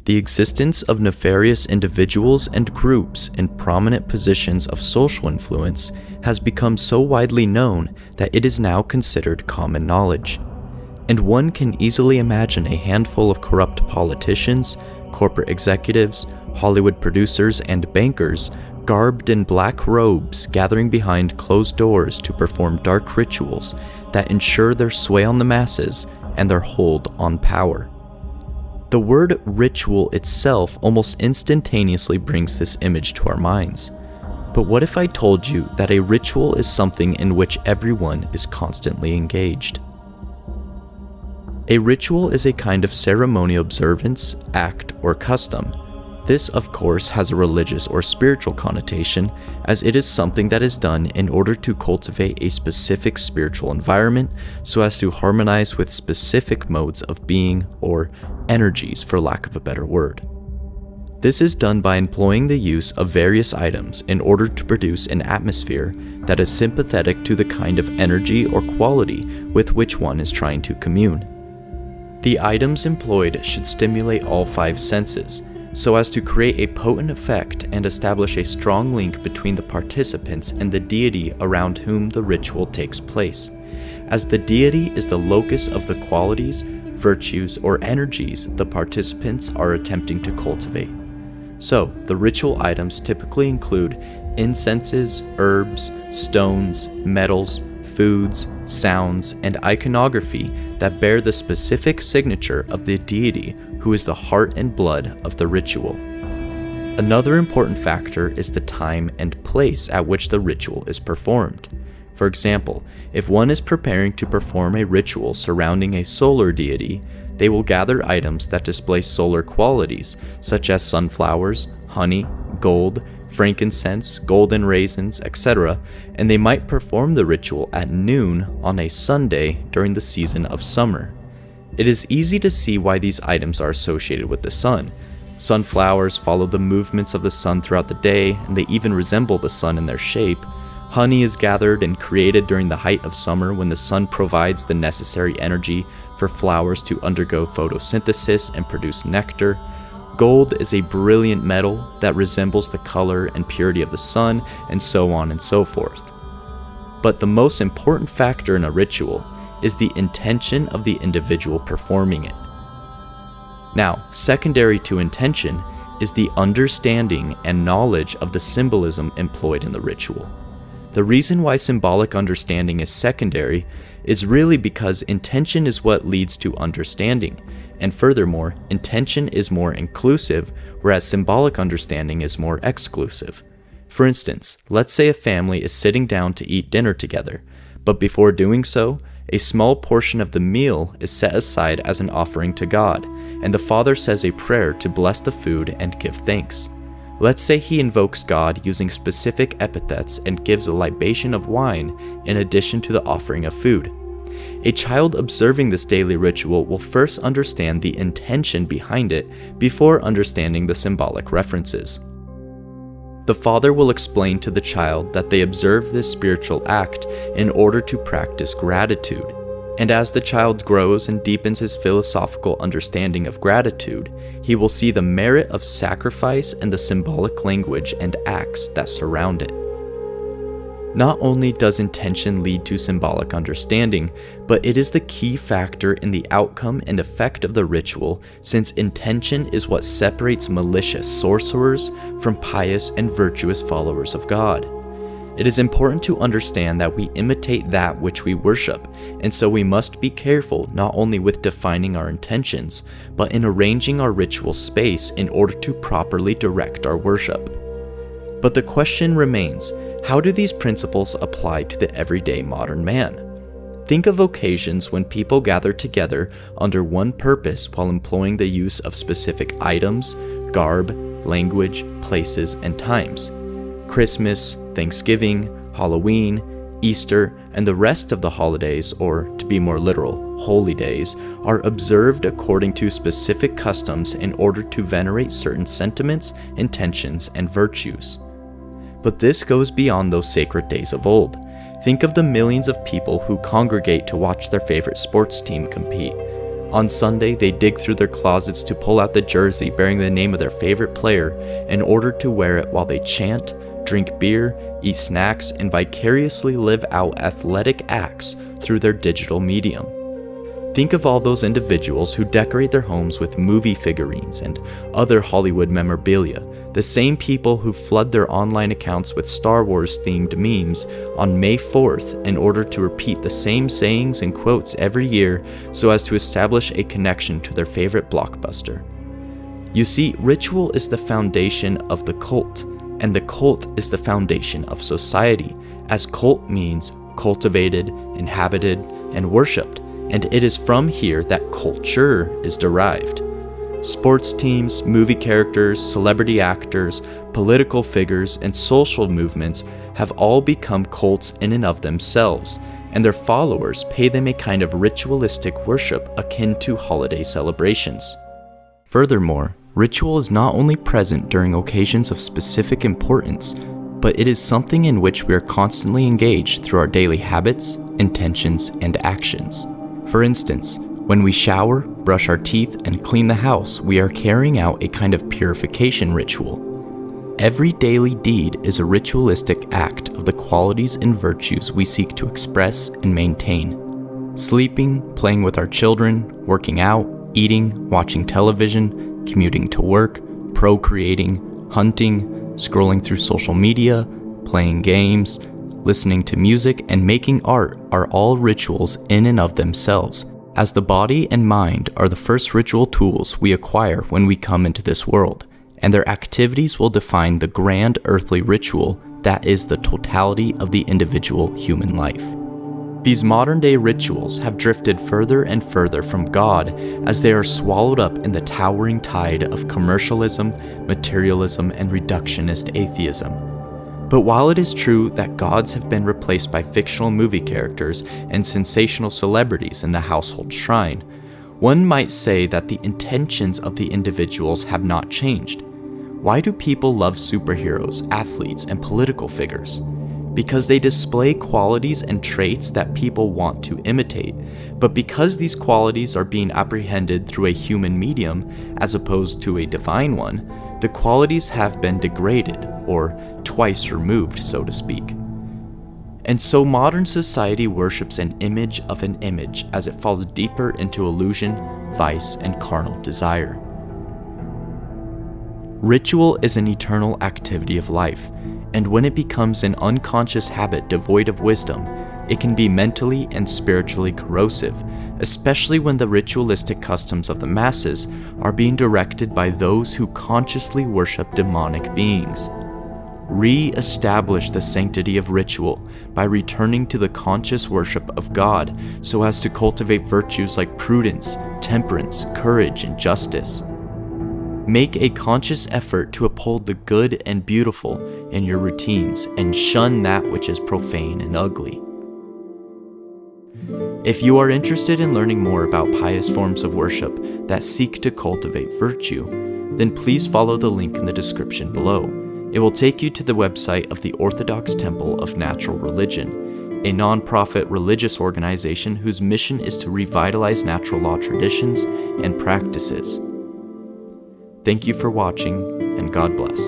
The existence of nefarious individuals and groups in prominent positions of social influence has become so widely known that it is now considered common knowledge. And one can easily imagine a handful of corrupt politicians, corporate executives, Hollywood producers, and bankers garbed in black robes gathering behind closed doors to perform dark rituals that ensure their sway on the masses and their hold on power. The word ritual itself almost instantaneously brings this image to our minds. But what if I told you that a ritual is something in which everyone is constantly engaged? A ritual is a kind of ceremonial observance, act, or custom. This, of course, has a religious or spiritual connotation, as it is something that is done in order to cultivate a specific spiritual environment so as to harmonize with specific modes of being, or energies, for lack of a better word. This is done by employing the use of various items in order to produce an atmosphere that is sympathetic to the kind of energy or quality with which one is trying to commune. The items employed should stimulate all five senses, so as to create a potent effect and establish a strong link between the participants and the deity around whom the ritual takes place, as the deity is the locus of the qualities, virtues, or energies the participants are attempting to cultivate. So, the ritual items typically include incenses, herbs, stones, metals, foods, sounds, and iconography that bear the specific signature of the deity who is the heart and blood of the ritual. Another important factor is the time and place at which the ritual is performed. For example, if one is preparing to perform a ritual surrounding a solar deity, they will gather items that display solar qualities, such as sunflowers, honey, gold, frankincense, golden raisins, etc., and they might perform the ritual at noon on a Sunday during the season of summer. It is easy to see why these items are associated with the sun. Sunflowers follow the movements of the sun throughout the day, and they even resemble the sun in their shape. Honey is gathered and created during the height of summer when the sun provides the necessary energy for flowers to undergo photosynthesis and produce nectar. Gold is a brilliant metal that resembles the color and purity of the sun, and so on and so forth. But the most important factor in a ritual is the intention of the individual performing it. Now, secondary to intention is the understanding and knowledge of the symbolism employed in the ritual. The reason why symbolic understanding is secondary is really because intention is what leads to understanding, and furthermore, intention is more inclusive, whereas symbolic understanding is more exclusive. For instance, let's say a family is sitting down to eat dinner together, but before doing so, a small portion of the meal is set aside as an offering to God, and the father says a prayer to bless the food and give thanks. Let's say he invokes God using specific epithets and gives a libation of wine in addition to the offering of food. A child observing this daily ritual will first understand the intention behind it before understanding the symbolic references. The father will explain to the child that they observe this spiritual act in order to practice gratitude. And as the child grows and deepens his philosophical understanding of gratitude, he will see the merit of sacrifice and the symbolic language and acts that surround it. Not only does intention lead to symbolic understanding, but it is the key factor in the outcome and effect of the ritual, since intention is what separates malicious sorcerers from pious and virtuous followers of God. It is important to understand that we imitate that which we worship, and so we must be careful not only with defining our intentions, but in arranging our ritual space in order to properly direct our worship. But the question remains, how do these principles apply to the everyday modern man? Think of occasions when people gather together under one purpose while employing the use of specific items, garb, language, places, and times. Christmas, Thanksgiving, Halloween, Easter, and the rest of the holidays, or to be more literal, holy days, are observed according to specific customs in order to venerate certain sentiments, intentions, and virtues. But this goes beyond those sacred days of old. Think of the millions of people who congregate to watch their favorite sports team compete. On Sunday, they dig through their closets to pull out the jersey bearing the name of their favorite player in order to wear it while they chant, drink beer, eat snacks, and vicariously live out athletic acts through their digital medium. Think of all those individuals who decorate their homes with movie figurines and other Hollywood memorabilia, the same people who flood their online accounts with Star Wars-themed memes on May 4th in order to repeat the same sayings and quotes every year so as to establish a connection to their favorite blockbuster. You see, ritual is the foundation of the cult, and the cult is the foundation of society, as cult means cultivated, inhabited, and worshipped, and it is from here that culture is derived. Sports teams, movie characters, celebrity actors, political figures, and social movements have all become cults in and of themselves, and their followers pay them a kind of ritualistic worship akin to holiday celebrations. Furthermore, ritual is not only present during occasions of specific importance, but it is something in which we are constantly engaged through our daily habits, intentions, and actions. For instance, when we shower, brush our teeth, and clean the house, we are carrying out a kind of purification ritual. Every daily deed is a ritualistic act of the qualities and virtues we seek to express and maintain. Sleeping, playing with our children, working out, eating, watching television, commuting to work, procreating, hunting, scrolling through social media, playing games, listening to music, and making art are all rituals in and of themselves, as the body and mind are the first ritual tools we acquire when we come into this world, and their activities will define the grand earthly ritual that is the totality of the individual human life. These modern-day rituals have drifted further and further from God as they are swallowed up in the towering tide of commercialism, materialism, and reductionist atheism. But while it is true that gods have been replaced by fictional movie characters and sensational celebrities in the household shrine, one might say that the intentions of the individuals have not changed. Why do people love superheroes, athletes, and political figures? Because they display qualities and traits that people want to imitate, but because these qualities are being apprehended through a human medium as opposed to a divine one, the qualities have been degraded, or twice removed, so to speak. And so modern society worships an image of an image as it falls deeper into illusion, vice, and carnal desire. Ritual is an eternal activity of life, and when it becomes an unconscious habit devoid of wisdom, it can be mentally and spiritually corrosive, especially when the ritualistic customs of the masses are being directed by those who consciously worship demonic beings. Re-establish the sanctity of ritual by returning to the conscious worship of God so as to cultivate virtues like prudence, temperance, courage, and justice. Make a conscious effort to uphold the good and beautiful in your routines and shun that which is profane and ugly. If you are interested in learning more about pious forms of worship that seek to cultivate virtue, then please follow the link in the description below. It will take you to the website of the Orthodox Temple of Natural Religion, a non-profit religious organization whose mission is to revitalize natural law traditions and practices. Thank you for watching, and God bless.